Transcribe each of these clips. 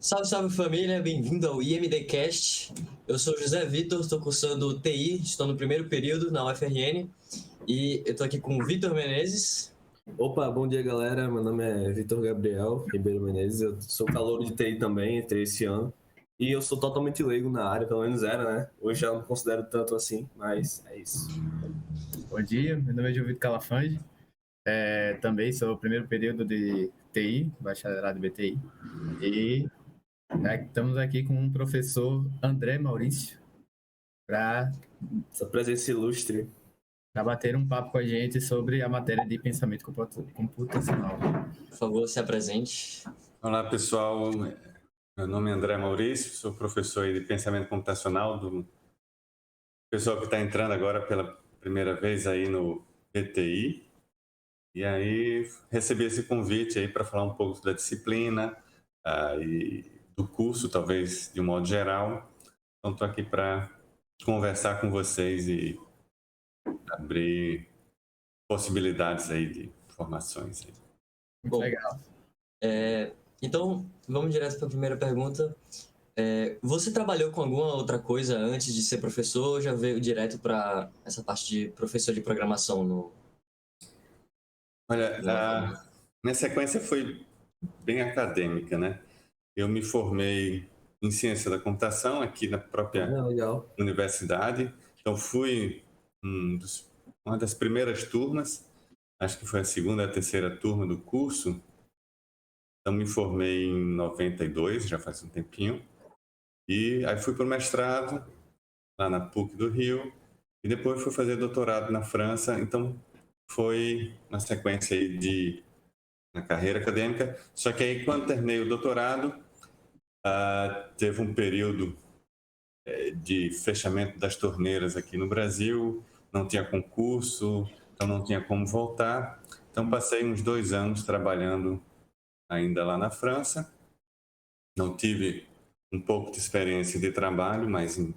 Salve, salve família, bem-vindo ao IMDcast. Eu sou José Vitor, estou cursando TI, estou no primeiro período na UFRN e eu estou aqui com o Vitor Menezes. Opa, bom dia galera, meu nome é Vitor Gabriel Ribeiro Menezes, eu sou calouro de TI também, entrei esse ano e eu sou totalmente leigo na área, pelo menos era, né? Hoje já não considero tanto assim, mas é isso. Bom dia, meu nome é João Vitor Calafande, também sou o primeiro período de TI, bacharelado de BTI, e estamos aqui com o professor André Maurício para Essa presença ilustre. bater um papo com a gente sobre a matéria de pensamento computacional. Por favor, se apresente. Olá pessoal, meu nome é André Maurício, sou professor de pensamento computacional do pessoal que está entrando agora pela primeira vez aí no BTI. E aí recebi esse convite aí para falar um pouco da disciplina e do curso, talvez de um modo geral. Então estou aqui para conversar com vocês e abrir possibilidades aí de informações. Aí. Muito legal. Então, vamos direto para a primeira pergunta. Você trabalhou com alguma outra coisa antes de ser professor ou já veio direto para essa parte de professor de programação no... Olha, minha sequência foi bem acadêmica, né? Eu me formei em ciência da computação aqui na própria universidade. Então fui uma das primeiras turmas, acho que foi a segunda e a terceira turma do curso. Então me formei em 92, já faz um tempinho. E aí fui para o mestrado lá na PUC do Rio e depois fui fazer doutorado na França. Então foi uma sequência aí na carreira acadêmica. Só que aí quando terminei o doutorado, teve um período de fechamento das torneiras aqui no Brasil, não tinha concurso, então não tinha como voltar. Então passei uns 2 anos trabalhando ainda lá na França. Não tive um pouco de experiência de trabalho, mas em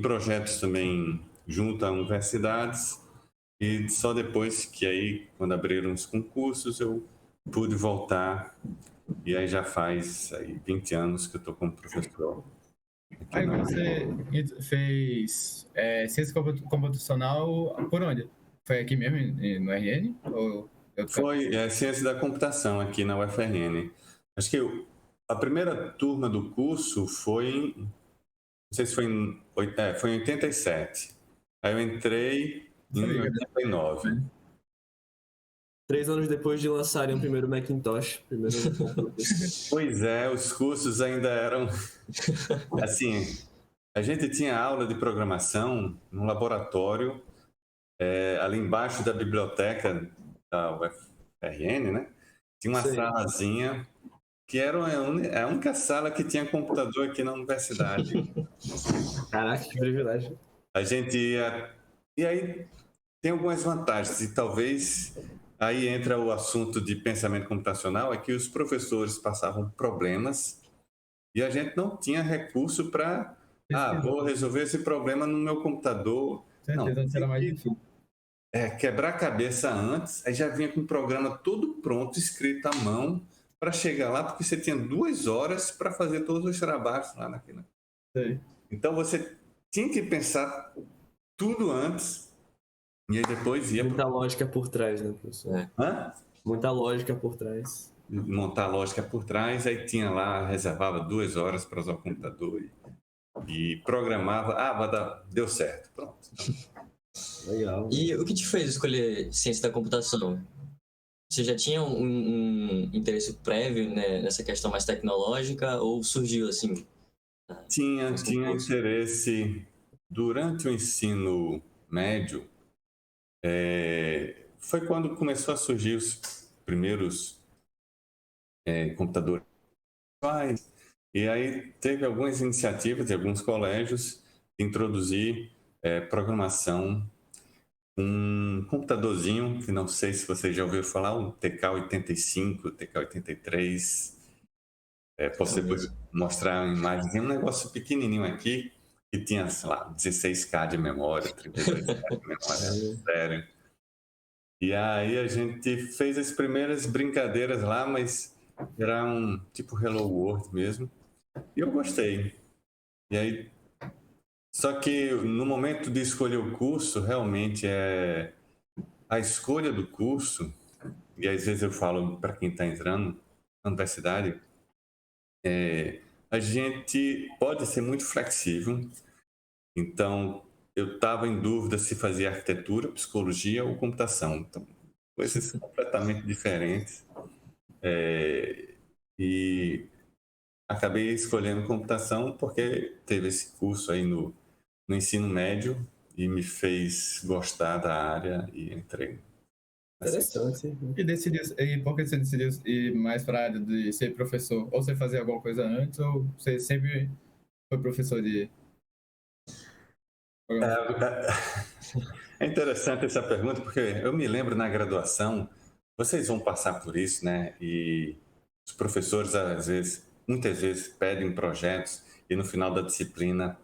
projetos também junto a universidades. E só depois que aí, quando abriram os concursos, eu pude voltar. E aí já faz 20 anos que eu estou como professor. Aí você fez ciência computacional por onde? Foi aqui mesmo no RN? Foi ciência da computação aqui na UFRN. Acho que a primeira turma do curso foi, não sei se foi em 87. Aí eu entrei em 89. 3 anos depois de lançarem o primeiro Macintosh. Pois é, os cursos ainda eram... Assim, a gente tinha aula de programação no laboratório, ali embaixo da biblioteca da UFRN, né? Tinha uma salazinha que era a única sala que tinha computador aqui na universidade. Caraca, que privilégio. A gente ia... E aí tem algumas vantagens, e talvez aí entra o assunto de pensamento computacional, é que os professores passavam problemas e a gente não tinha recurso para... vou resolver esse problema no meu computador. Certeza, não será mais difícil. Quebrar a cabeça antes, aí já vinha com o programa todo pronto, escrito à mão, para chegar lá, porque você tinha 2 horas para fazer todos os trabalhos lá naquilo. Então você tinha que pensar tudo antes, e aí depois ia... Muita lógica por trás, né, professor? Muita lógica por trás. Montar a lógica por trás, aí tinha lá, reservava 2 horas para usar o computador e programava, deu certo, pronto. Legal. E o que te fez escolher ciência da computação? Você já tinha um interesse prévio, né, nessa questão mais tecnológica ou surgiu assim? Tinha interesse durante o ensino médio. Foi quando começou a surgir os primeiros computadores. E aí teve algumas iniciativas de alguns colégios de introduzir programação. Um computadorzinho, que não sei se você já ouviu falar, um TK-85, TK-83. Posso depois mostrar uma imagem. Um negócio pequenininho aqui, que tinha, sei lá, 16K de memória, 32K de memória, sério. E aí a gente fez as primeiras brincadeiras lá, mas era um tipo Hello World mesmo. E eu gostei. E aí, só que no momento de escolher o curso, realmente a escolha do curso, e às vezes eu falo para quem está entrando na universidade, a gente pode ser muito flexível. Então, eu estava em dúvida se fazia arquitetura, psicologia ou computação. Então, coisas completamente diferentes. E acabei escolhendo computação porque teve esse curso aí no ensino médio e me fez gostar da área e entrei. Interessante. E por que você decidiu ir mais para a área de ser professor? Ou você fazia alguma coisa antes, ou você sempre foi professor de programação? É interessante essa pergunta, porque eu me lembro na graduação, vocês vão passar por isso, né? E os professores, às vezes, muitas vezes, pedem projetos e no final da disciplina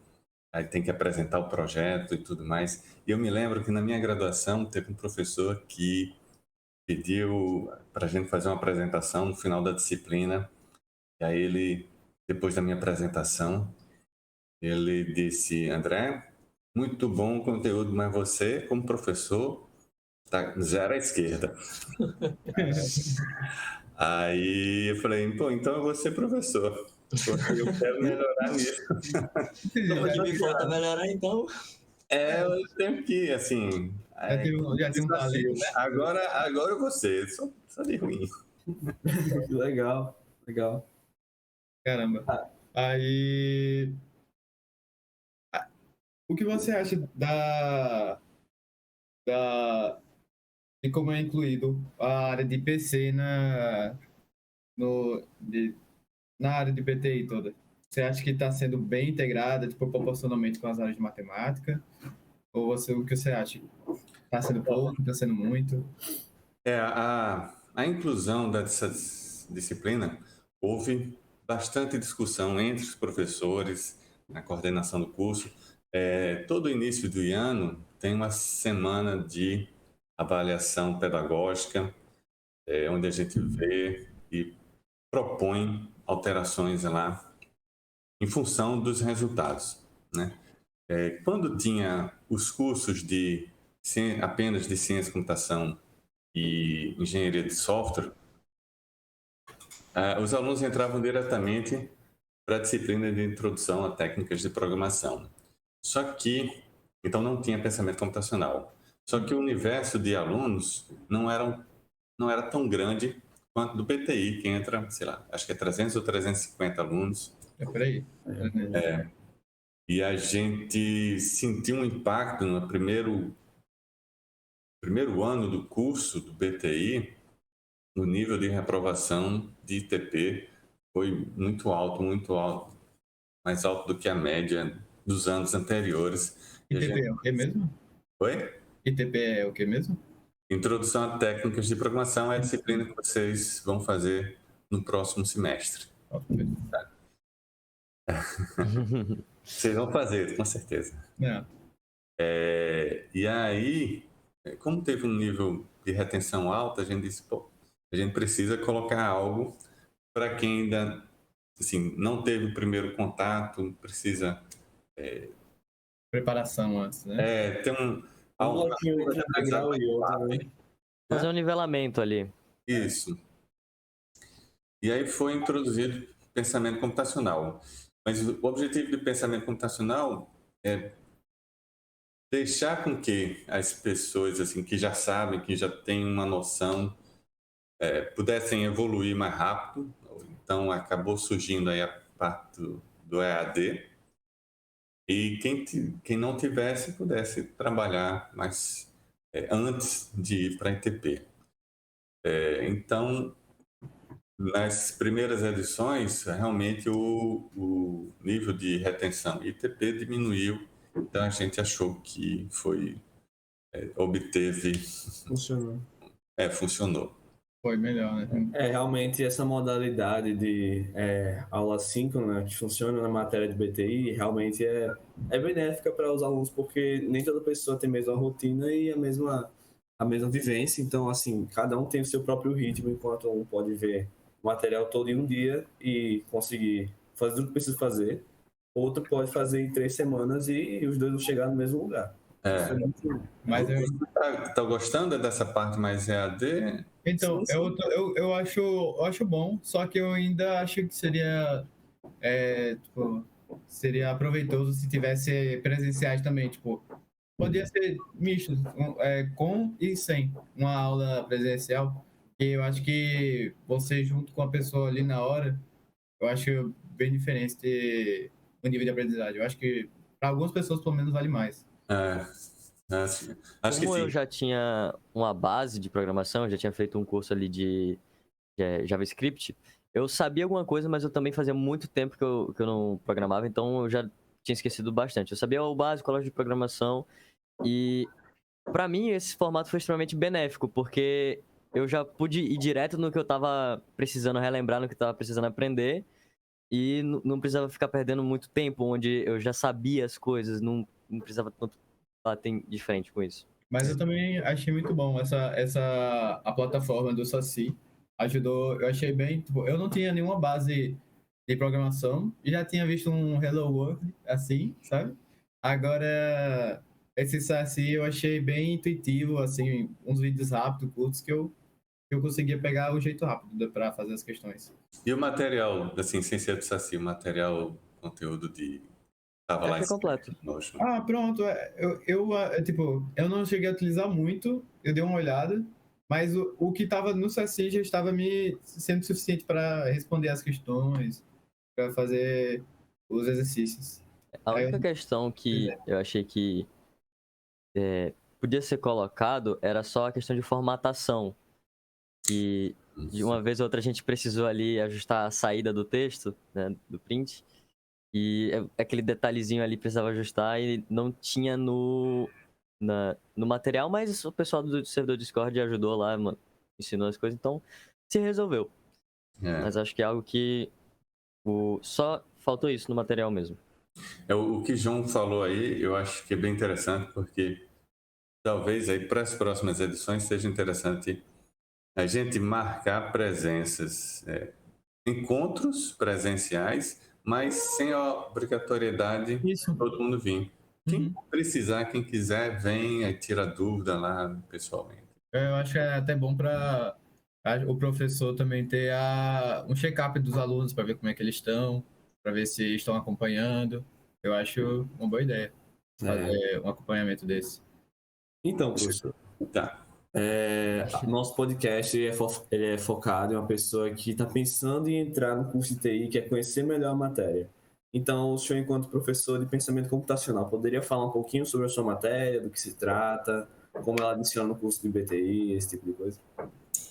aí tem que apresentar o projeto e tudo mais. E eu me lembro que na minha graduação teve um professor que pediu para a gente fazer uma apresentação no final da disciplina. E aí ele, depois da minha apresentação, ele disse: André, muito bom o conteúdo, mas você, como professor, tá zero à esquerda. Aí eu falei: pô, então eu vou ser professor, porque eu quero melhorar nisso. O que me falta melhorar, então. Eu tenho que, assim. Já tem um talento, né? Agora eu vou ser, só de ruim. Legal. Caramba. Aí. O que você acha de como é incluído a área de PC na área de BTI toda? Você acha que está sendo bem integrada, tipo, proporcionalmente com as áreas de matemática? Ou o que você acha? Está sendo pouco, está sendo muito? A inclusão dessa disciplina, houve bastante discussão entre os professores, na coordenação do curso. Todo início do ano tem uma semana de avaliação pedagógica, onde a gente vê e propõe alterações lá em função dos resultados, né? Quando tinha os cursos apenas de ciência da computação e engenharia de software, os alunos entravam diretamente para a disciplina de introdução a técnicas de programação. Só que, então não tinha pensamento computacional. Só que o universo de alunos não era tão grande quanto do PTI, que entra, sei lá, acho que é 300 ou 350 alunos. Por aí. E a gente sentiu um impacto no primeiro ano do curso do BTI, no nível de reprovação de ITP foi muito alto, mais alto do que a média dos anos anteriores. ITP é o que mesmo? Oi? ITP é o que mesmo? Introdução a técnicas de programação é a disciplina que vocês vão fazer no próximo semestre. Tá? Vocês vão fazer, com certeza. E aí, como teve um nível de retenção alto, a gente disse, pô, a gente precisa colocar algo para quem ainda assim, não teve o primeiro contato, precisa... preparação antes, né? Tem algo entre um degrau e outro, né? Fazer um nivelamento ali. Isso. E aí foi introduzido pensamento computacional. Mas o objetivo do pensamento computacional é deixar com que as pessoas assim que já sabem, que já têm uma noção, pudessem evoluir mais rápido. Então acabou surgindo aí a parte do EAD. E quem não tivesse, pudesse trabalhar mais antes de ir para a ITP. Então, nas primeiras edições, realmente o nível de retenção ITP diminuiu, então a gente achou que obteve... Funcionou. Funcionou. Foi melhor, né? Realmente essa modalidade de aula síncrona que funciona na matéria de BTI realmente é benéfica para os alunos, porque nem toda pessoa tem a mesma rotina e a mesma vivência. Então, assim, cada um tem o seu próprio ritmo, enquanto um pode ver o material todo em um dia e conseguir fazer tudo que precisa fazer. Outro pode fazer em 3 semanas e os dois vão chegar no mesmo lugar. Mas Você tá gostando dessa parte mais EAD? Então, Sim. eu acho bom, só que eu ainda acho que seria proveitoso se tivesse presenciais também, tipo, podia ser misto, com e sem uma aula presencial, que eu acho que você junto com a pessoa ali na hora, eu acho bem diferente o nível de aprendizagem. Eu acho que para algumas pessoas pelo menos vale mais. Acho que Como eu sim. já tinha uma base de programação, já tinha feito um curso ali de JavaScript, eu sabia alguma coisa, mas eu também fazia muito tempo que eu não programava, então eu já tinha esquecido bastante. Eu sabia o básico, a lógica de programação, e pra mim esse formato foi extremamente benéfico, porque eu já pude ir direto no que eu tava precisando relembrar, no que eu tava precisando aprender, e não precisava ficar perdendo muito tempo, onde eu já sabia as coisas, não precisava tanto bater de frente com isso. Mas eu também achei muito bom a plataforma do Saci. Ajudou, eu achei bem. Tipo, eu não tinha nenhuma base de programação e já tinha visto um Hello World assim, sabe? Agora, esse Saci eu achei bem intuitivo, assim, uns vídeos rápidos, curtos, que eu conseguia pegar o jeito rápido para fazer as questões. E o material, assim, sem ser do Saci, o material, conteúdo tava lá em Achei cima. completo. Ah, pronto. Tipo, eu não cheguei a utilizar muito, eu dei uma olhada, mas o que estava no Saci já estava me sendo suficiente para responder as questões, para fazer os exercícios. A Aí única questão que eu achei que podia ser colocado era só a questão de formatação. Que de uma vez ou outra a gente precisou ali ajustar a saída do texto, né, do print. E aquele detalhezinho ali precisava ajustar e não tinha no material, mas o pessoal do servidor Discord ajudou lá, mano, ensinou as coisas, então se resolveu. Mas acho que é algo que só faltou isso no material mesmo. O que João falou aí, eu acho que é bem interessante, porque talvez aí para as próximas edições seja interessante a gente marcar presenças, encontros presenciais, mas sem a obrigatoriedade Isso. de todo mundo vir. Quem Uhum. precisar, quem quiser, vem, aí tira dúvida lá pessoalmente. Eu acho que é até bom para o professor também ter um check-up dos alunos para ver como é que eles estão, para ver se estão acompanhando. Eu acho uma boa ideia fazer um acompanhamento desse. Então, professor, Tá. nosso podcast ele é focado em uma pessoa que está pensando em entrar no curso de TI e quer conhecer melhor a matéria. Então, o senhor, enquanto professor de pensamento computacional, poderia falar um pouquinho sobre a sua matéria, do que se trata, como ela adiciona no curso de BTI, esse tipo de coisa?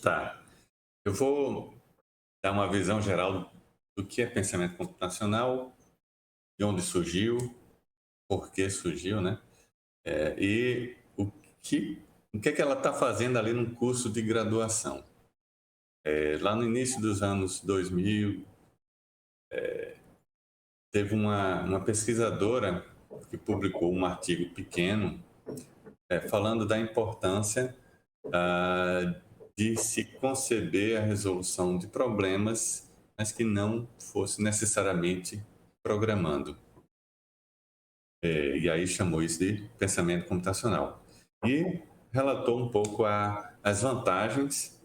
Tá. Eu vou dar uma visão geral do que é pensamento computacional, de onde surgiu, por que surgiu, né? E o que é que ela está fazendo ali no curso de graduação. Lá no início dos anos 2000, teve uma pesquisadora que publicou um artigo pequeno falando da importância de se conceber a resolução de problemas, mas que não fosse necessariamente programando. E aí chamou isso de pensamento computacional. E relatou um pouco as vantagens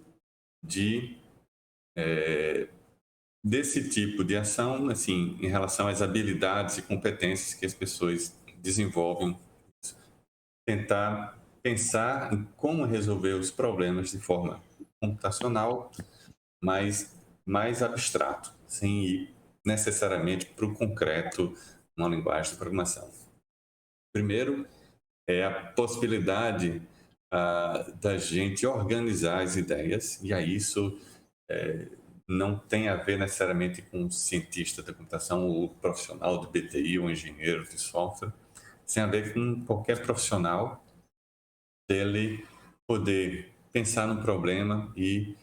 desse tipo de ação, assim, em relação às habilidades e competências que as pessoas desenvolvem, tentar pensar em como resolver os problemas de forma computacional, mas mais abstrato, sem ir necessariamente para o concreto numa linguagem de programação. Primeiro, é a possibilidade da gente organizar as ideias, e aí isso não tem a ver necessariamente com o cientista da computação, ou profissional do BTI, ou engenheiro de software, tem a ver com qualquer profissional dele poder pensar no problema e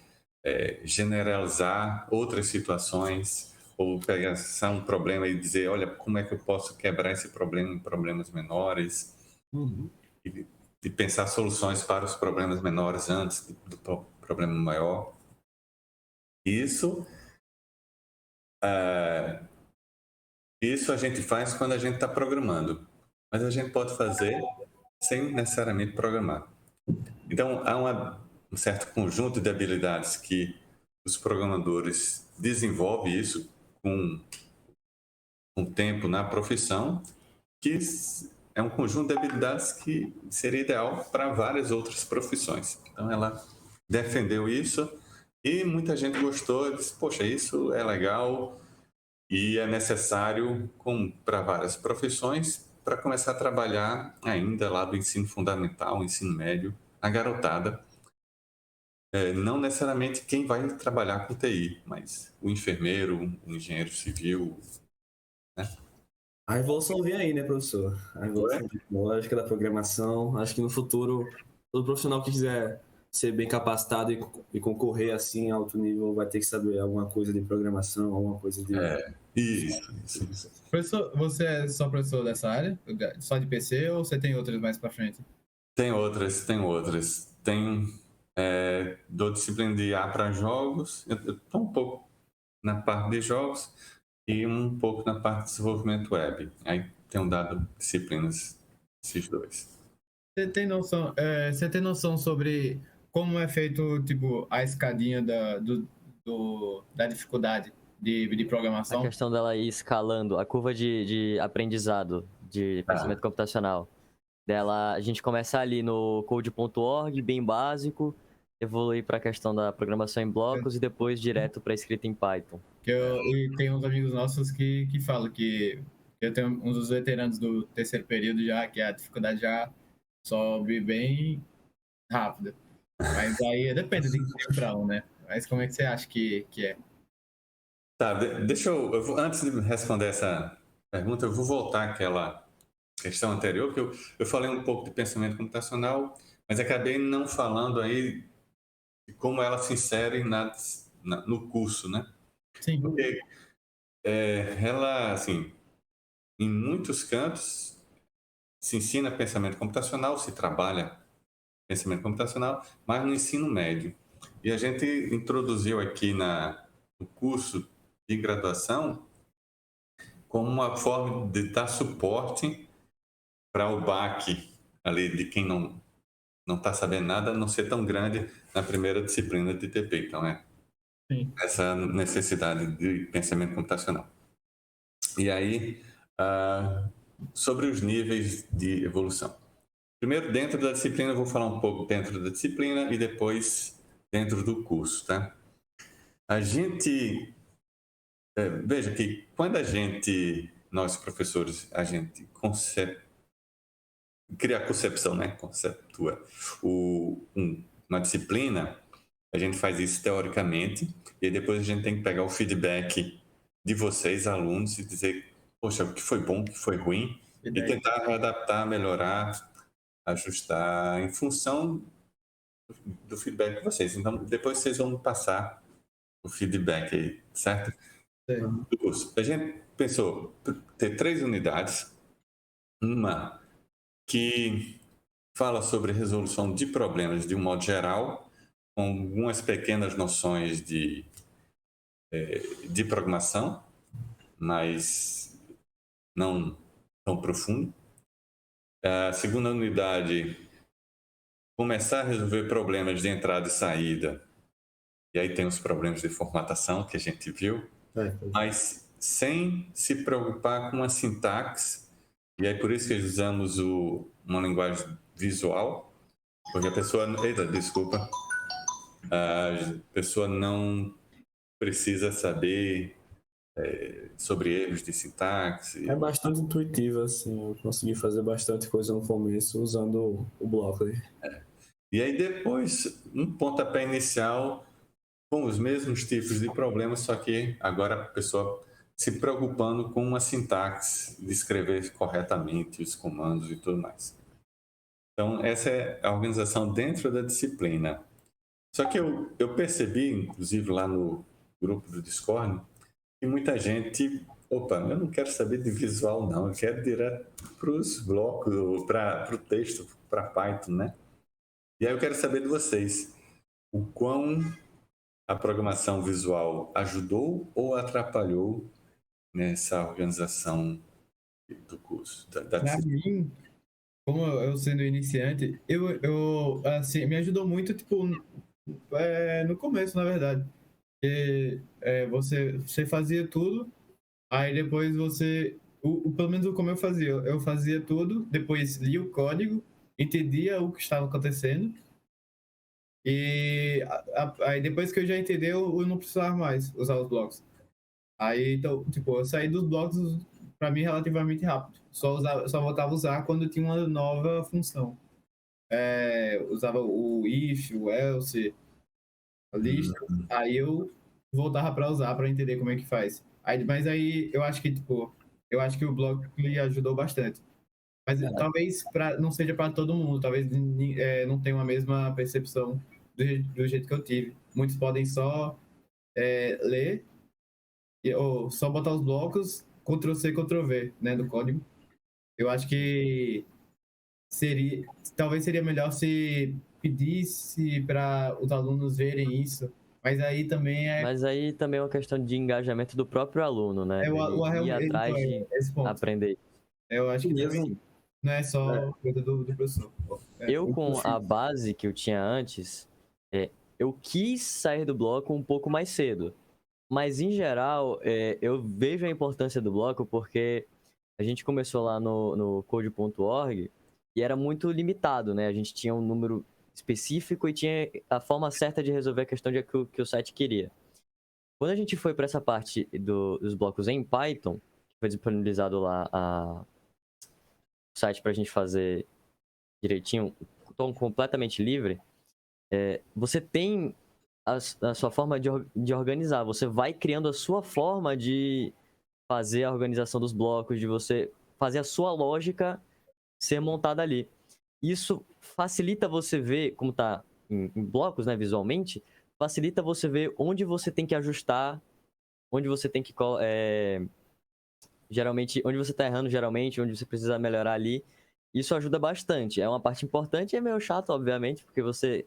generalizar outras situações, ou pegar um problema e dizer, olha, como é que eu posso quebrar esse problema em problemas menores, e pensar soluções para os problemas menores antes do problema maior. Isso Isso a gente faz quando a gente está programando, mas a gente pode fazer sem necessariamente programar. Então, há um certo conjunto de habilidades que os programadores desenvolvem isso com tempo na profissão, que é um conjunto de habilidades que seria ideal para várias outras profissões. Então, ela defendeu isso e muita gente gostou e disse, poxa, isso é legal e é necessário para várias profissões para começar a trabalhar ainda lá do ensino fundamental, ensino médio, a garotada. Não necessariamente quem vai trabalhar com TI, mas o enfermeiro, o engenheiro civil, né? A evolução vem aí, né, professor? A evolução tecnológica da programação. Acho que no futuro, todo profissional que quiser ser bem capacitado e concorrer assim a alto nível vai ter que saber alguma coisa de programação, alguma coisa de... Isso. Professor, você é só professor dessa área? Só de PC ou você tem outras mais para frente? Tem outras. Dou disciplina de IA para jogos. Eu estou um pouco na parte de jogos e um pouco na parte de desenvolvimento web. Aí tenho dado disciplinas esses dois. Você tem noção sobre como é feito, tipo, a escadinha da dificuldade de programação? A questão dela ir escalando, a curva de aprendizado, de pensamento computacional. A gente começa ali no code.org, bem básico, evoluir para a questão da programação em blocos e depois direto para escrita em Python. E tem uns amigos nossos que falam que eu tenho uns dos veteranos do terceiro período já, que a dificuldade já sobe bem rápida. Mas aí depende de um para um, né? Mas como é que você acha que é? Tá, deixa antes de responder essa pergunta, eu vou voltar àquela questão anterior, que eu falei um pouco de pensamento computacional, mas acabei não falando aí de como ela se insere no curso, né? Sim. Porque ela, assim, em muitos cantos se ensina pensamento computacional, se trabalha pensamento computacional, mas no ensino médio. E a gente introduziu aqui no curso de graduação como uma forma de dar suporte para o baque ali de quem não está sabendo nada, não ser tão grande na primeira disciplina de TP. Então, Sim. essa necessidade de pensamento computacional. E aí, sobre os níveis de evolução. Primeiro, dentro da disciplina, eu vou falar um pouco dentro da disciplina e depois dentro do curso, tá? A gente... veja que quando nós professores, a gente cria a concepção, né? Conceptua uma disciplina, a gente faz isso teoricamente e depois a gente tem que pegar o feedback de vocês, alunos, e dizer, poxa, o que foi bom, o que foi ruim, e tentar adaptar, melhorar, ajustar em função do feedback de vocês. Então, depois vocês vão me passar o feedback aí, certo? Do curso. A gente pensou ter 3 unidades. Uma que fala sobre resolução de problemas de um modo geral, com algumas pequenas noções de programação, mas não tão profundo. A segunda unidade, começar a resolver problemas de entrada e saída. E aí tem os problemas de formatação que a gente viu, mas sem se preocupar com a sintaxe. E aí por isso que usamos uma linguagem visual, porque a pessoa... Eita, desculpa. A pessoa não precisa saber sobre erros de sintaxe. É bastante intuitivo, assim. Eu consegui fazer bastante coisa no começo usando o Blockly. E aí depois, um pontapé inicial com os mesmos tipos de problemas, só que agora a pessoa se preocupando com uma sintaxe, de escrever corretamente os comandos e tudo mais. Então, essa é a organização dentro da disciplina. Só que eu percebi, inclusive lá no grupo do Discord, que muita gente, eu não quero saber de visual não, eu quero direto para os blocos, para o texto, para Python, né? E aí eu quero saber de vocês, o quão a programação visual ajudou ou atrapalhou nessa organização do curso? Para mim, como eu sendo iniciante, eu assim, me ajudou muito, tipo, no começo, na verdade. Porque, você fazia tudo, aí depois pelo menos como eu fazia tudo, depois lia o código, entendia o que estava acontecendo, e aí depois que eu já entendi, eu não precisava mais usar os blocos. Aí, então, tipo, eu saí dos blocos para mim relativamente rápido. Só voltava a usar quando tinha uma nova função. Usava o if, o else, a lista. Aí eu voltava para usar para entender como é que faz. Mas aí eu acho que, tipo, o bloco me ajudou bastante. Mas talvez não seja para todo mundo, talvez não tenha a mesma percepção do jeito que eu tive. Muitos podem só ler ou só botar os blocos, Ctrl+C, Ctrl+V, né, do código. Eu acho que talvez seria melhor se pedisse para os alunos verem isso, mas aí também Mas aí também é uma questão de engajamento do próprio aluno, né? Ele ir atrás de aprender. Eu acho que também não é só coisa do professor. Eu, com a base que eu tinha antes, eu quis sair do bloco um pouco mais cedo. Mas, em geral, eu vejo a importância do bloco porque a gente começou lá no code.org e era muito limitado, né? A gente tinha um número específico e tinha a forma certa de resolver a questão que o site queria. Quando a gente foi para essa parte dos blocos em Python, que foi disponibilizado lá o site para a gente fazer direitinho, completamente livre, você tem a sua forma de organizar. Você vai criando a sua forma de fazer a organização dos blocos, de você fazer a sua lógica ser montada ali. Isso facilita você ver, como está em blocos, né, visualmente, facilita você ver onde você tem que ajustar, onde você tem que... geralmente, onde você está errando, geralmente, onde você precisa melhorar ali. Isso ajuda bastante. É uma parte importante e é meio chato, obviamente, porque você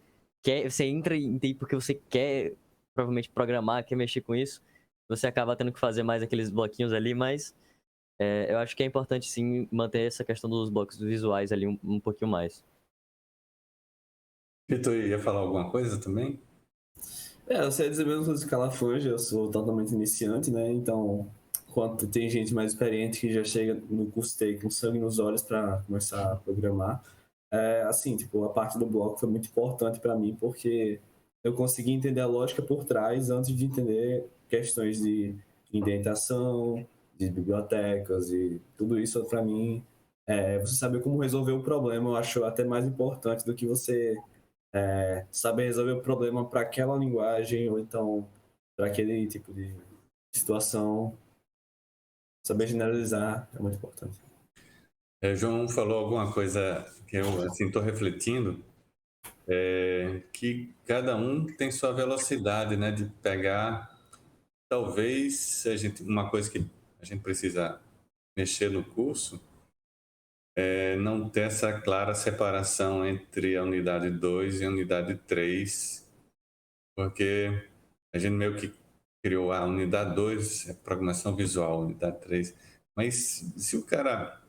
entra em TI porque você quer provavelmente programar, quer mexer com isso. Você acaba tendo que fazer mais aqueles bloquinhos ali, mas eu acho que é importante sim manter essa questão dos blocos visuais ali um pouquinho mais. Vitor, ia falar alguma coisa também? Eu sei dizer mesmo coisa de Calafanja, eu sou totalmente iniciante, né? Então, quando tem gente mais experiente que já chega no curso TI com sangue nos olhos para começar a programar, assim, tipo, a parte do bloco foi muito importante para mim, porque eu consegui entender a lógica por trás antes de entender questões de indentação, de bibliotecas e tudo isso para mim, você saber como resolver o problema, eu acho até mais importante do que você saber resolver o problema para aquela linguagem ou então para aquele tipo de situação. Saber generalizar é muito importante. João falou alguma coisa que eu estou refletindo, que cada um tem sua velocidade, né, de pegar. Talvez uma coisa que a gente precisa mexer no curso não ter essa clara separação entre a unidade 2 e a unidade 3, porque a gente meio que criou a unidade 2, programação visual, unidade 3, mas se o cara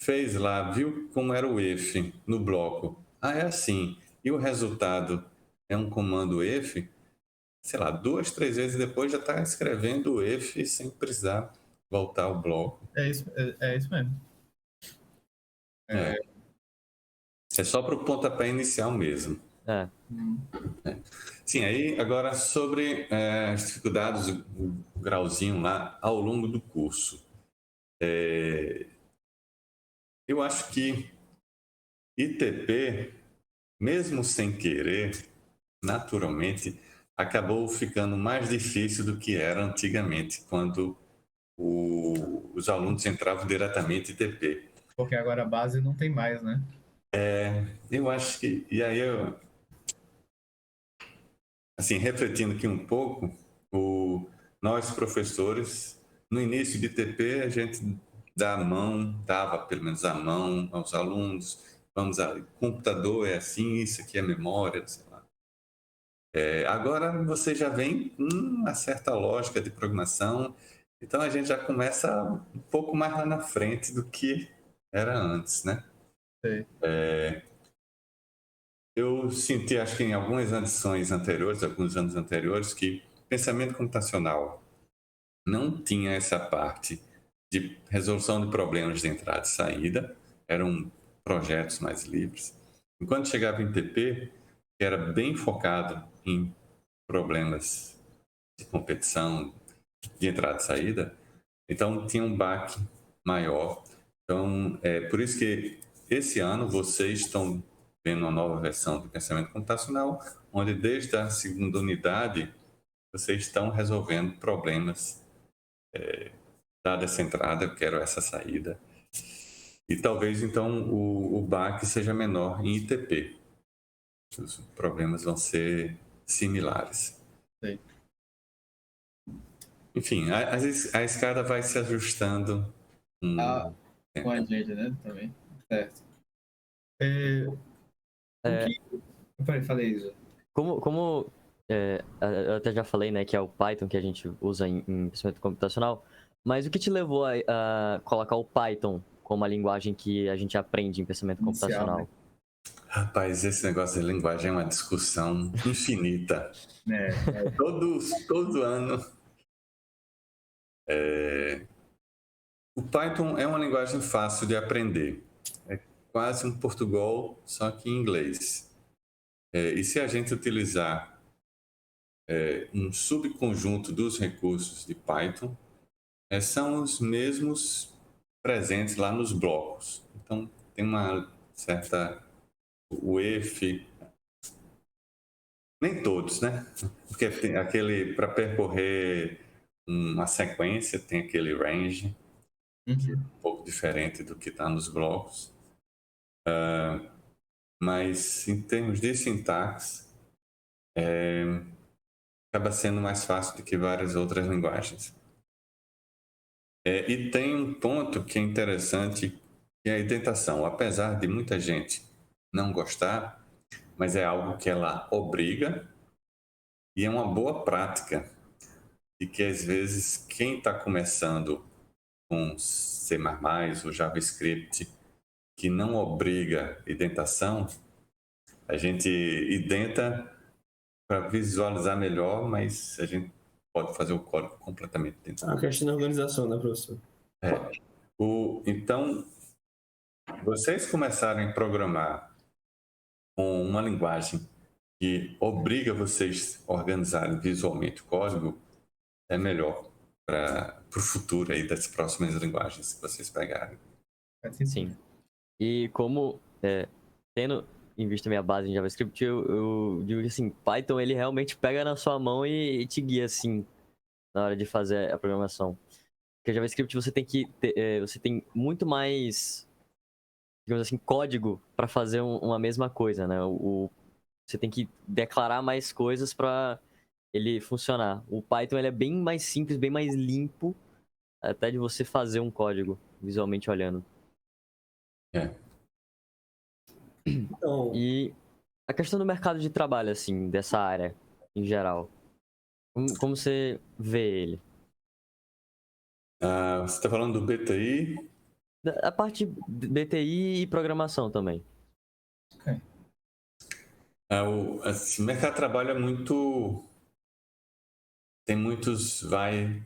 fez lá, viu como era o if no bloco, é assim, e o resultado é um comando if, sei lá, 2, 3 vezes depois já está escrevendo o if sem precisar voltar ao bloco. É isso mesmo. É só para o pontapé inicial mesmo. Sim, aí agora sobre as dificuldades, o grauzinho lá ao longo do curso. Eu acho que ITP, mesmo sem querer, naturalmente, acabou ficando mais difícil do que era antigamente, quando os alunos entravam diretamente em ITP. Porque agora a base não tem mais, né? Eu acho que... E aí, assim, refletindo aqui um pouco, nós professores, no início de ITP, a gente dava pelo menos a mão aos alunos, vamos ali, computador é assim, isso aqui é memória, sei lá. Agora você já vem com uma certa lógica de programação, Então a gente já começa um pouco mais lá na frente do que era antes, né? Sei. Eu senti, acho que em algumas edições anteriores, alguns anos anteriores, que pensamento computacional não tinha essa parte de resolução de problemas de entrada e saída, eram projetos mais livres. Enquanto chegava em TP, que era bem focado em problemas de competição, de entrada e saída, então tinha um baque maior. Então, é por isso que esse ano vocês estão vendo uma nova versão do pensamento computacional, onde desde a segunda unidade vocês estão resolvendo problemas. Dada essa entrada, eu quero essa saída. E talvez, então, o baque seja menor em ITP. Os problemas vão ser similares. Sei. Enfim, a escada vai se ajustando. Com a gente, né? Também. Certo. Peraí, falei isso. Como eu até já falei, né, que é o Python que a gente usa em pensamento computacional, mas o que te levou a colocar o Python como a linguagem que a gente aprende em pensamento computacional? Né? Rapaz, esse negócio de linguagem é uma discussão infinita. Todo ano. O Python é uma linguagem fácil de aprender. É quase um Portugal, só que em inglês. E se a gente utilizar um subconjunto dos recursos de Python, são os mesmos presentes lá nos blocos. Então, tem uma certa... O if... Nem todos, né? Porque tem aquele... Para percorrer uma sequência, tem aquele range, que é um pouco diferente do que está nos blocos. Mas, em termos de sintaxe, acaba sendo mais fácil do que várias outras linguagens. E tem um ponto que é interessante, que é a indentação. Apesar de muita gente não gostar, mas é algo que ela obriga e é uma boa prática. E que, às vezes, quem está começando com C++ ou JavaScript, que não obriga indentação, a gente indenta para visualizar melhor, mas a gente pode fazer o código completamente dentro. A questão da organização, né, professor? Então, vocês começarem a programar com uma linguagem que obriga vocês a organizarem visualmente o código, é melhor para o futuro aí das próximas linguagens que vocês pegarem. Sim. E como, tendo em vista minha base em JavaScript, eu digo que assim, Python ele realmente pega na sua mão e te guia assim na hora de fazer a programação. Porque JavaScript você tem que você tem muito mais, digamos assim, código para fazer uma mesma coisa, né? Você tem que declarar mais coisas para ele funcionar. O Python ele é bem mais simples, bem mais limpo, até de você fazer um código visualmente olhando. Então, E a questão do mercado de trabalho, assim, dessa área, em geral, como você vê ele? Você está falando do BTI? A parte de BTI e programação também. O mercado de trabalho é muito... Tem muitos vai,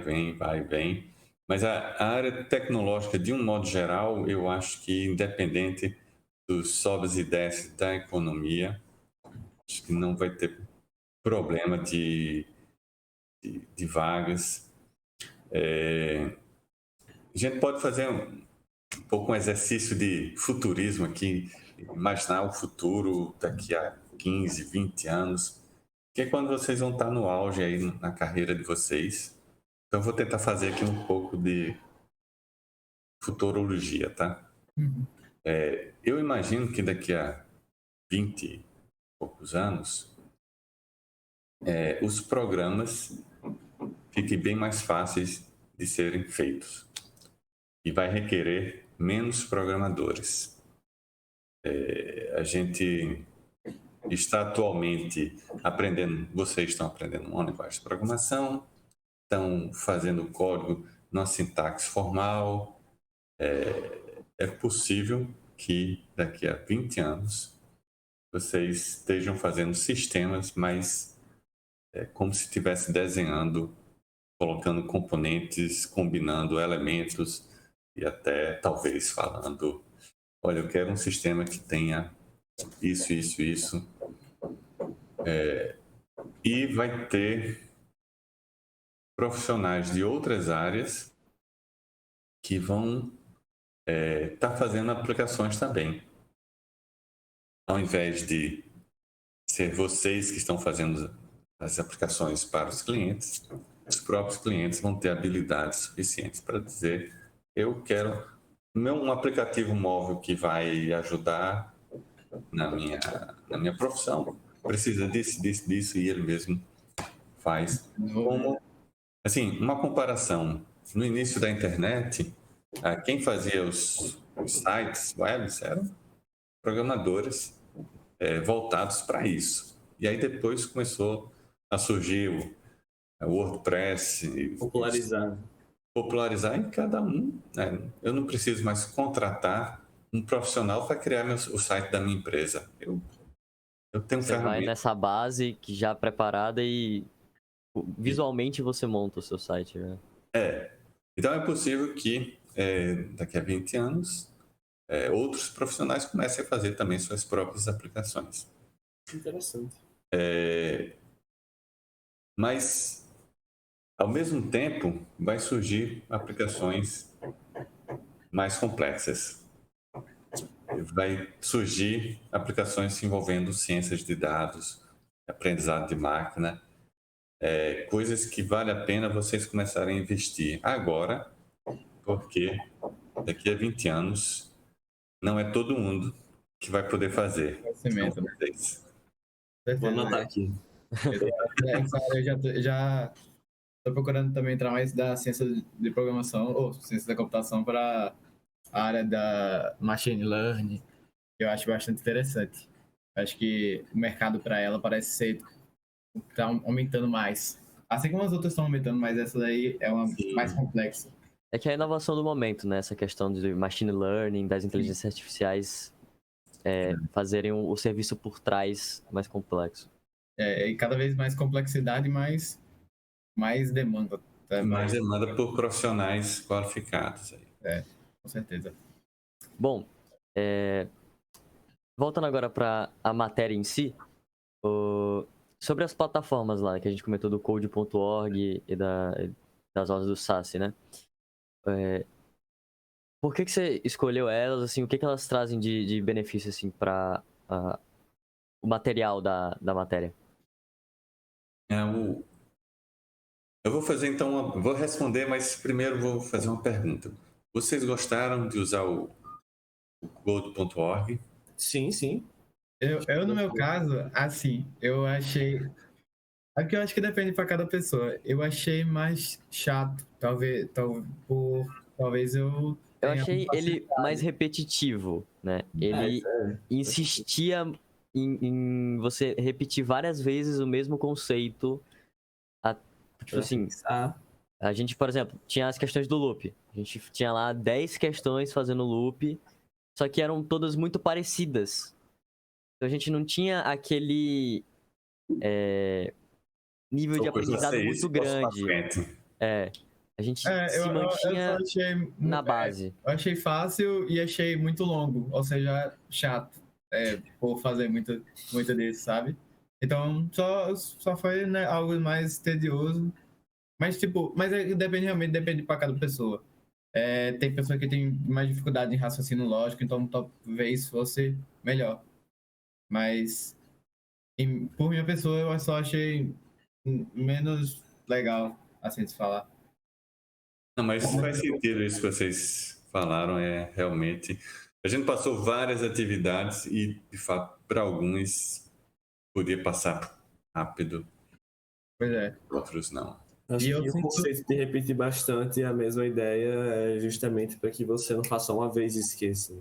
vem. Mas a área tecnológica, de um modo geral, eu acho que independente dos sobes e desces da economia, acho que não vai ter problema de vagas. A gente pode fazer um pouco um exercício de futurismo aqui, imaginar o futuro daqui a 15, 20 anos, que é quando vocês vão estar no auge aí na carreira de vocês. Então, eu vou tentar fazer aqui um pouco de futurologia, tá? Eu imagino que daqui a 20 e poucos anos, os programas fiquem bem mais fáceis de serem feitos e vai requerer menos programadores. A gente está atualmente aprendendo, vocês estão aprendendo uma linguagem de programação, estão fazendo o código numa sintaxe formal. É possível que daqui a 20 anos vocês estejam fazendo sistemas, mas como se estivesse desenhando, colocando componentes, combinando elementos e até talvez falando: olha, eu quero um sistema que tenha isso, isso, isso. E vai ter profissionais de outras áreas que vão estar fazendo aplicações também. Ao invés de ser vocês que estão fazendo as aplicações para os clientes, os próprios clientes vão ter habilidades suficientes para dizer: eu quero um aplicativo móvel que vai ajudar na minha profissão, precisa disso, e ele mesmo faz. Como, assim, uma comparação, no início da internet, quem fazia os sites web eram programadores voltados para isso. E aí depois começou a surgir o WordPress. Popularizar em cada um. Eu não preciso mais contratar um profissional para criar o site da minha empresa. Eu tenho Você vai ferramenta. nessa base que já preparada e visualmente você monta o seu site, né? Então é possível que daqui a 20 anos outros profissionais comecem a fazer também suas próprias aplicações. Interessante. Mas, ao mesmo tempo, vai surgir aplicações mais complexas. Vai surgir aplicações envolvendo ciências de dados, aprendizado de máquina, coisas que vale a pena vocês começarem a investir agora, porque daqui a 20 anos não é todo mundo que vai poder fazer. Conhecimento, né? Vou anotar aqui. Eu já estou procurando também entrar mais da ciência de programação ou ciência da computação para a área da machine learning, que eu acho bastante interessante. Acho que o mercado para ela parece ser tá aumentando mais. Assim como as outras estão aumentando, mas essa daí é uma mais complexa. É que é a inovação do momento, né? Essa questão de machine learning, das inteligências artificiais fazerem o serviço por trás mais complexo. E cada vez mais complexidade, mais demanda. Tá? Mais demanda por profissionais qualificados. Com certeza. Bom, voltando agora para a matéria em si, sobre as plataformas lá, que a gente comentou do code.org e das aulas do SASS, né? Por que você escolheu elas, assim, o que elas trazem de benefício, assim, para o material da matéria? Eu vou fazer, então, vou responder, mas primeiro vou fazer uma pergunta. Vocês gostaram de usar o code.org? Sim, sim. Eu, no meu caso, assim, eu achei... Aqui eu acho que depende para cada pessoa. Eu achei mais chato, talvez eu... Eu achei ele mais repetitivo, né? Ele insistia em você repetir várias vezes o mesmo conceito. Tipo assim, a gente, por exemplo, tinha as questões do loop. A gente tinha lá 10 questões fazendo loop, só que eram todas muito parecidas. Então a gente não tinha aquele nível de aprendizado muito grande. A gente se mantinha na base. Eu achei fácil e achei muito longo, ou seja, chato por fazer muito disso, sabe? Então, só foi, né, algo mais tedioso. Mas, tipo, depende para cada pessoa. Tem pessoa que tem mais dificuldade em raciocínio lógico, então talvez fosse melhor. Mas, por minha pessoa, eu só achei menos legal, assim de se falar. Não, mas faz sentido isso que vocês falaram, realmente. A gente passou várias atividades e, de fato, para alguns podia passar rápido. Pois é. Outros não. Acho que o conceito de repetir bastante a mesma ideia é justamente para que você não faça uma vez e esqueça.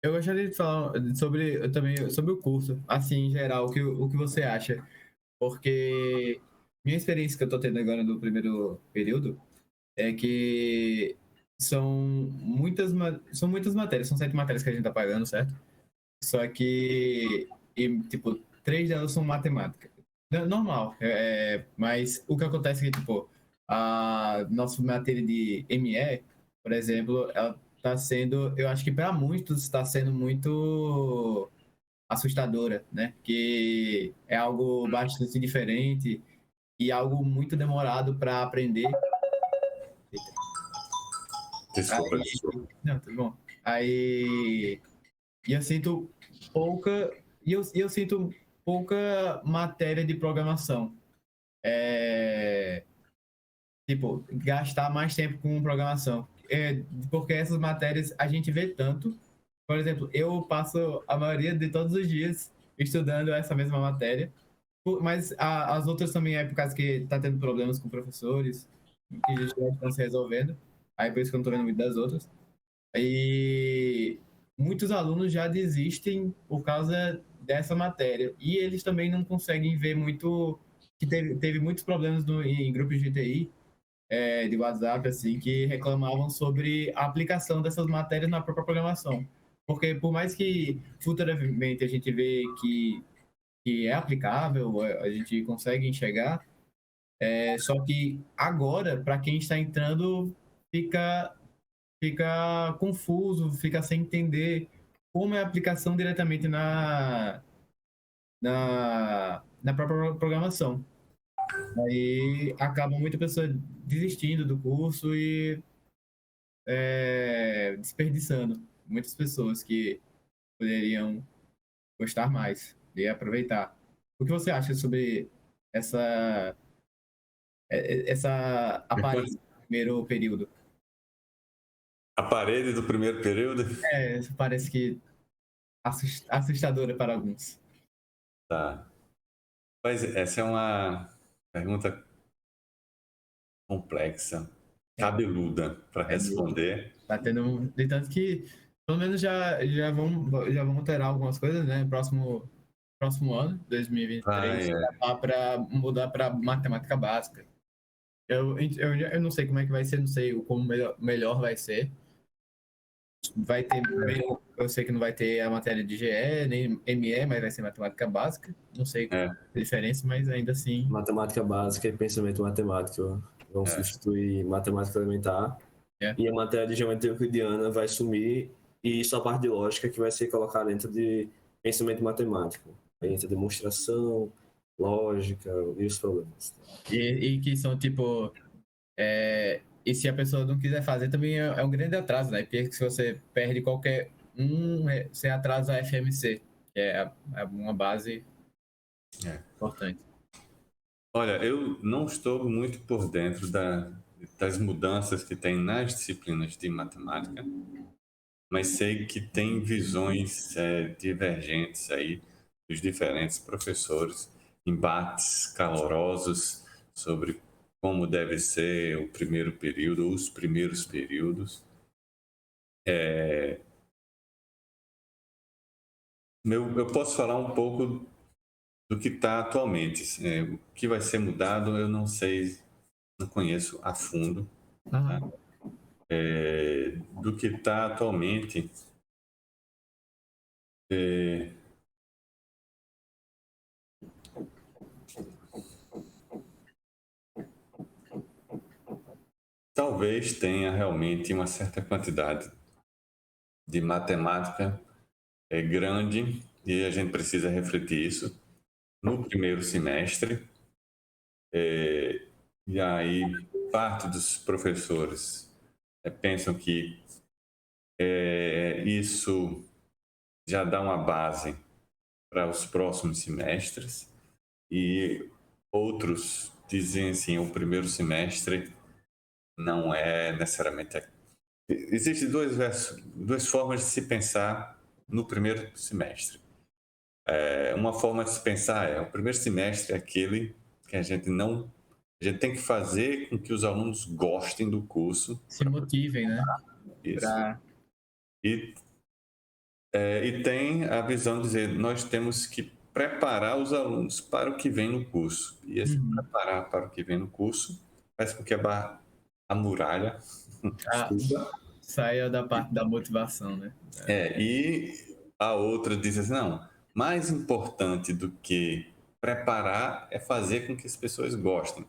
Eu gostaria de falar também sobre o curso, assim, em geral, o que você acha. Porque minha experiência que eu tô tendo agora no primeiro período é que são muitas matérias, são 7 matérias que a gente tá pagando, certo? Só que, tipo, 3 delas são matemática. Normal, mas o que acontece é que, tipo, a nossa matéria de ME, por exemplo, ela tá sendo, eu acho que para muitos está sendo muito assustadora, né? Que é algo bastante diferente e algo muito demorado para aprender. Desculpa, Aí, desculpa. não, tudo bom. Aí, e eu sinto pouca, eu sinto pouca matéria de programação. Tipo, gastar mais tempo com programação. Porque essas matérias a gente vê tanto. Por exemplo, eu passo a maioria de todos os dias estudando essa mesma matéria. Mas as outras também é por causa que tá tendo problemas com professores, que já estão se resolvendo. Aí por isso que eu não tô vendo muito das outras. E muitos alunos já desistem por causa dessa matéria. E eles também não conseguem ver muito. Que teve muitos problemas em grupos de TI, de WhatsApp, assim, que reclamavam sobre a aplicação dessas matérias na própria programação. Porque por mais que futuramente a gente vê que é aplicável, a gente consegue enxergar, só que agora, para quem está entrando, fica confuso, fica sem entender como é a aplicação diretamente na própria programação. Aí acaba muita pessoa desistindo do curso e desperdiçando muitas pessoas que poderiam gostar mais e aproveitar. O que você acha sobre essa, essa aparência do primeiro período? A parede do primeiro período? Parece que assustadora para alguns. Tá. Mas essa é uma pergunta complexa, cabeluda para responder. Tá tendo, de tanto que pelo menos já vão alterar algumas coisas, né? Próximo ano, 2023, dá para mudar para matemática básica. Eu não sei como é que vai ser, não sei como melhor vai ser. Vai ter, eu sei que não vai ter a matéria de GE, nem ME, mas vai ser matemática básica. Não sei a diferença, mas ainda assim. Matemática básica e pensamento matemático vão substituir matemática elementar. E a matéria de geometria euclidiana vai sumir e só a parte de lógica que vai ser colocada dentro de pensamento matemático. Aí entra demonstração, lógica e os problemas. E que são tipo. E se a pessoa não quiser fazer, também é um grande atraso, né? Porque se você perde qualquer você atrasa a FMC, que é uma base importante. Olha, eu não estou muito por dentro das mudanças que tem nas disciplinas de matemática, mas sei que tem visões divergentes aí dos diferentes professores, embates calorosos sobre como deve ser o primeiro período, os primeiros períodos. Eu posso falar um pouco do que está atualmente. O que vai ser mudado, eu não sei, não conheço a fundo. Tá? Do que está atualmente, talvez tenha realmente uma certa quantidade de matemática grande e a gente precisa refletir isso no primeiro semestre. E aí, parte dos professores pensam que isso já dá uma base para os próximos semestres e outros dizem assim, o primeiro semestre não é necessariamente... Existem duas formas de se pensar no primeiro semestre. Uma forma de se pensar o primeiro semestre é aquele que a gente tem que fazer com que os alunos gostem do curso. Se motivem, né? Isso. E tem a visão de dizer, nós temos que preparar os alunos para o que vem no curso. E esse preparar para o que vem no curso faz com que a muralha saia da parte da motivação, né? E a outra diz assim, não, mais importante do que preparar é fazer com que as pessoas gostem.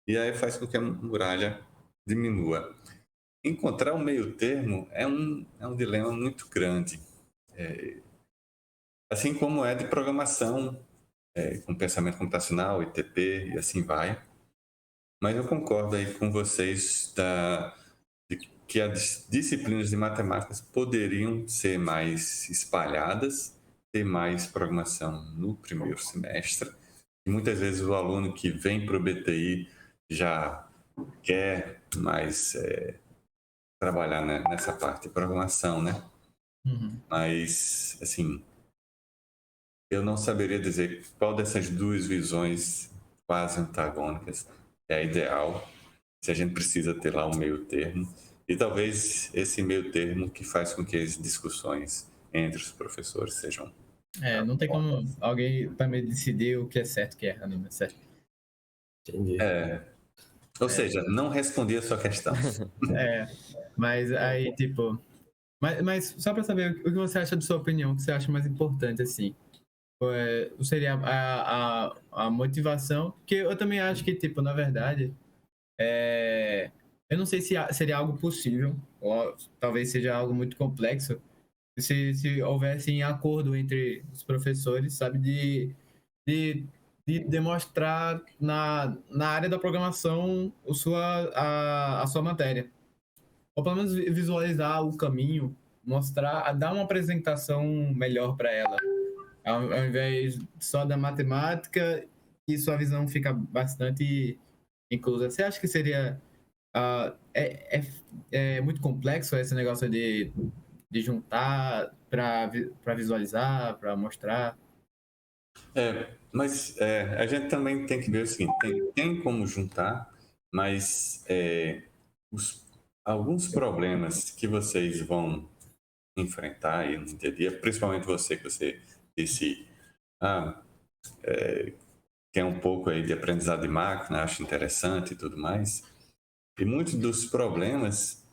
E aí faz com que a muralha diminua. Encontrar um meio termo é um dilema muito grande. Assim como é de programação, com pensamento computacional, ITP e assim vai. Mas eu concordo aí com vocês de que as disciplinas de matemáticas poderiam ser mais espalhadas, ter mais programação no primeiro semestre. E muitas vezes o aluno que vem para o BTI já quer mais trabalhar, né, nessa parte de programação, né? Mas, assim, eu não saberia dizer qual dessas duas visões quase antagônicas é a ideal, se a gente precisa ter lá um meio termo. E talvez esse meio termo que faz com que as discussões entre os professores sejam... não tem como alguém para me decidir o que é certo e o que é errado, né? Certo? Entendi. Ou seja, não respondi a sua questão. Mas aí, tipo... Mas só para saber o que você acha de sua opinião, o que você acha mais importante, assim, seria a motivação, porque eu também acho que, tipo, na verdade, eu não sei se seria algo possível, ou talvez seja algo muito complexo, se houvesse acordo entre os professores, sabe, de demonstrar na área da programação a sua matéria. Ou pelo menos visualizar o caminho, mostrar, dar uma apresentação melhor para ela. Ao invés só da matemática, e sua visão fica bastante inclusa. Você acha que seria... é muito complexo esse negócio de juntar para visualizar, para mostrar? Mas a gente também tem que ver o seguinte, tem como juntar, mas alguns problemas que vocês vão enfrentar aí no dia a dia, principalmente você, que você disse que é um pouco aí de aprendizado de máquina, acho interessante e tudo mais, e muitos dos problemas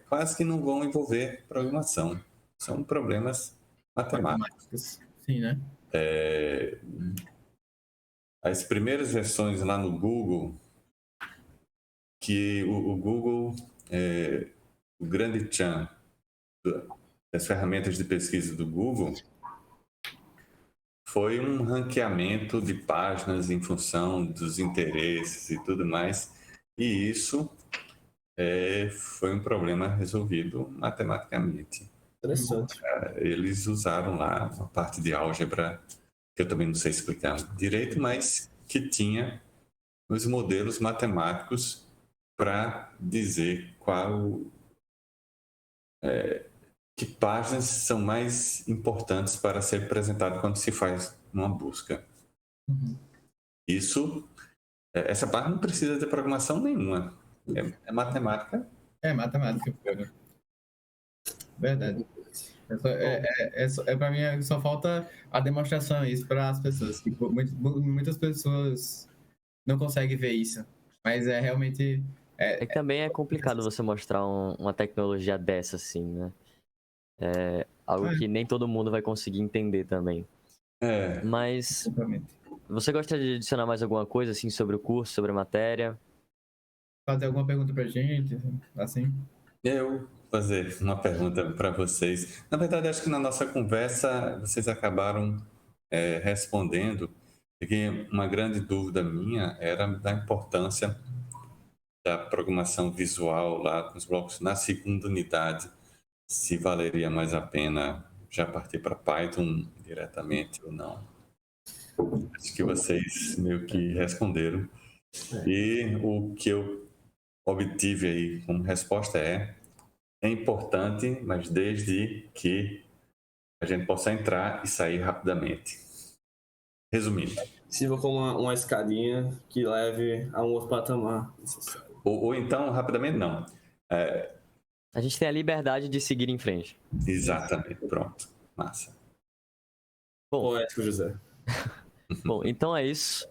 quase que não vão envolver programação, são problemas matemáticos. Sim, né? As primeiras versões lá no Google, que o Google, o grande tchan das ferramentas de pesquisa do Google, foi um ranqueamento de páginas em função dos interesses e tudo mais, e isso foi um problema resolvido matematicamente. Interessante. Eles usaram lá uma parte de álgebra, que eu também não sei explicar direito, mas que tinha os modelos matemáticos para dizer que páginas são mais importantes para ser apresentado quando se faz uma busca. Essa parte não precisa de programação nenhuma. É matemática. É matemática pura. Verdade. Para mim só falta a demonstração isso para as pessoas. Tipo, muitas pessoas não conseguem ver isso, mas realmente que também é complicado você mostrar uma tecnologia dessa assim, né? Algo que nem todo mundo vai conseguir entender também. Mas você gostaria de adicionar mais alguma coisa assim sobre o curso, sobre a matéria? Fazer alguma pergunta pra gente, assim? Eu fazer uma pergunta para vocês. Na verdade, acho que na nossa conversa vocês acabaram respondendo, porque uma grande dúvida minha era da importância da programação visual lá com os blocos na segunda unidade, se valeria mais a pena já partir para Python diretamente ou não. Acho que vocês meio que responderam. E o que eu obtive aí como resposta é importante, mas desde que a gente possa entrar e sair rapidamente. Resumindo. Sirva como uma escadinha que leve a um outro patamar. Ou então, rapidamente, não. A gente tem a liberdade de seguir em frente. Exatamente. Pronto. Massa. Bom, Poético, José. Bom, então é isso.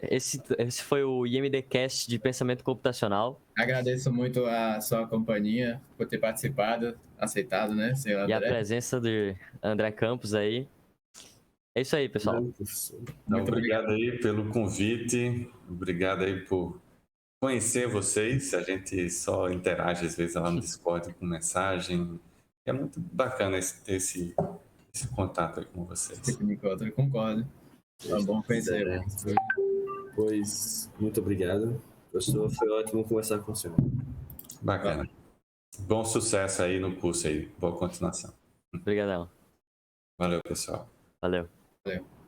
Esse foi o IMDcast de Pensamento Computacional. Agradeço muito a sua companhia por ter participado, aceitado, né, senhor André? E a presença de André Campos aí. É isso aí, pessoal. Muito obrigado aí pelo convite, obrigado aí por conhecer vocês. A gente só interage às vezes lá no Discord com mensagem. É muito bacana ter esse contato aí com vocês. Eu concordo. Tá bom conhecer. Pois, muito obrigado. Professor, foi ótimo conversar com o senhor. Bacana. Bom sucesso aí no curso aí. Boa continuação. Obrigadão. Valeu, pessoal. Valeu. Valeu.